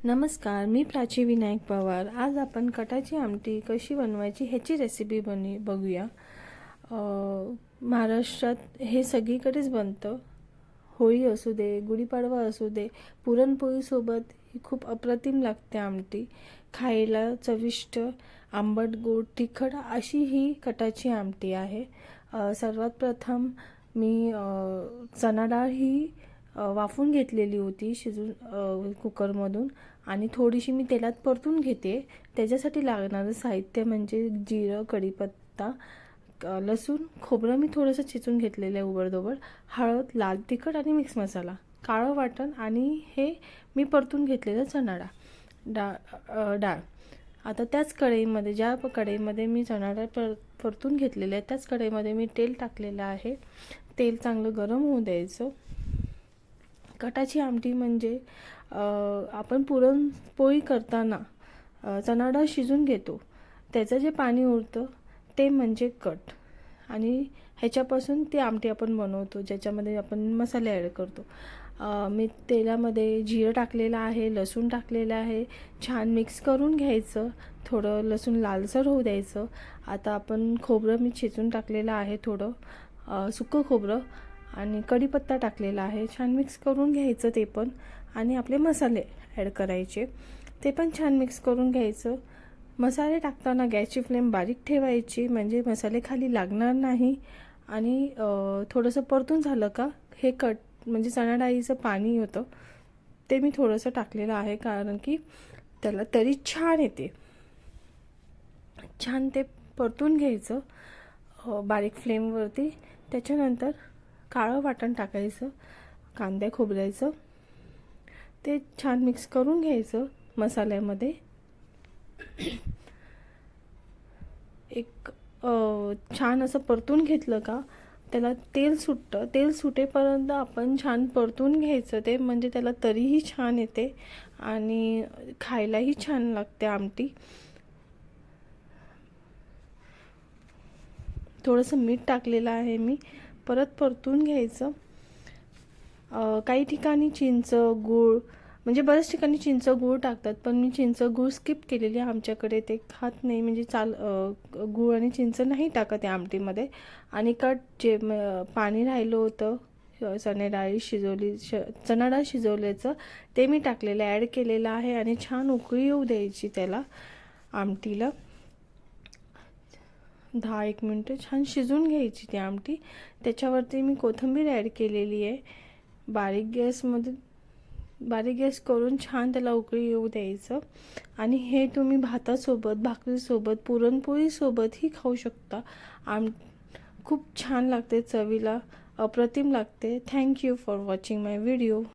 नमस्कार, मी प्राची विनायक पवार। आज आपण कटाची आमटी कशी बनवायची ह्याची रेसिपी बघूया। महाराष्ट्रात हे सगळीकडेच बनतं। होळी असू दे, गुढीपाडवा असू दे, पुरणपोळीसोबत ही खूप अप्रतिम लागते आमटी। खायला चविष्ट, आंबट, गोड, तिखट अशी ही कटाची आमटी आहे। सर्वात प्रथम मी चणा डाळ ही वाफून घेतलेली होती शिजून कुकरमधून, आणि थोडीशी मी तेलात परतून घेते। त्याच्यासाठी लागणारं साहित्य म्हणजे जिरं, कढीपत्ता, लसूण, खोबरं मी थोडंसं चिचून घेतलेलं आहे उबडधोबड, हळद, लाल तिखट आणि मिक्स मसाला, काळं वाटण, आणि हे मी परतून घेतलेलं चणा डाळ। आता त्याच कढईमध्ये, ज्या कढईमध्ये मी चणा डाळ परतून घेतलेलं आहे त्याच कढईमध्ये मी तेल टाकलेलं आहे। तेल चांगलं गरम होऊ द्यायचं। कटाची आमटी म्हणजे आपण पुरणपोळी करताना चणा डाळ शिजून घेतो, त्याचं जे पाणी उरतं ते म्हणजे कट, आणि ह्याच्यापासून ती आमटी आपण बनवतो ज्याच्यामध्ये आपण मसाले ॲड करतो। मी तेलामध्ये जिरं टाकलेलं आहे, लसूण टाकलेलं आहे, छान मिक्स करून घ्यायचं। थोडं लसूण लालसर होऊ द्यायचं। आता आपण खोबरं मी चिचून टाकलेलं आहे, थोडं सुकं खोबरं, आणि कढीपत्ता टाकलेला आहे, छान मिक्स करून घ्यायचं ते पण, आणि आपले मसाले ॲड करायचे, ते पण छान मिक्स करून घ्यायचं। मसाले टाकताना गॅसची फ्लेम बारीक ठेवायची म्हणजे मसाले खाली लागणार नाही। आणि थोडंसं परतून झालं का हे म्हणजे चणा डाळीचं पाणी होतं ते मी थोडंसं टाकलेलं आहे, कारण की त्याला तरी छान येते। छान ते परतून घ्यायचं बारीक फ्लेमवरती। त्याच्यानंतर काळं वाटण टाकायचं, कांद्या खोबऱ्याचं, ते छान मिक्स करून घ्यायचं मसाल्यामध्ये। एक छान असं परतून घेतलं का त्याला तेल सुटतं, तेल सुटेपर्यंत आपण छान परतून घ्यायचं ते, म्हणजे त्याला तरीही छान येते आणि खायलाही छान लागते आमटी। थोडंसं मीठ टाकलेलं आहे मी, परत परतून घ्यायचं। काही ठिकाणी चिंच, गूळ, म्हणजे बऱ्याच ठिकाणी चिंच गूळ टाकतात, पण मी चिंच गूळ स्किप केलेली आहे, आमच्याकडे ते खात नाही, म्हणजे गूळ आणि चिंच नाही टाकत या आमटीमध्ये। आणि जे पाणी राहिलं होतं चणा डाळ शिजवल्याचं ते मी टाकलेलं ॲड केलेलं आहे, आणि छान उकळी येऊ द्यायची त्याला आमटीला। 10-1 मिनटं छान शिजून घ्यायची ती आमटी। त्याच्यावरती मी कोथिंबीर ॲड केलेली आहे। बारीक गॅस करून छान त्याला उकळी येऊ द्यायचं, आणि हे तुम्ही भातासोबत, भाकरीसोबत, पुरणपोळीसोबतही खाऊ शकता। खूप छान लागते, चवीला अप्रतिम लागते। Thank you for watching my video.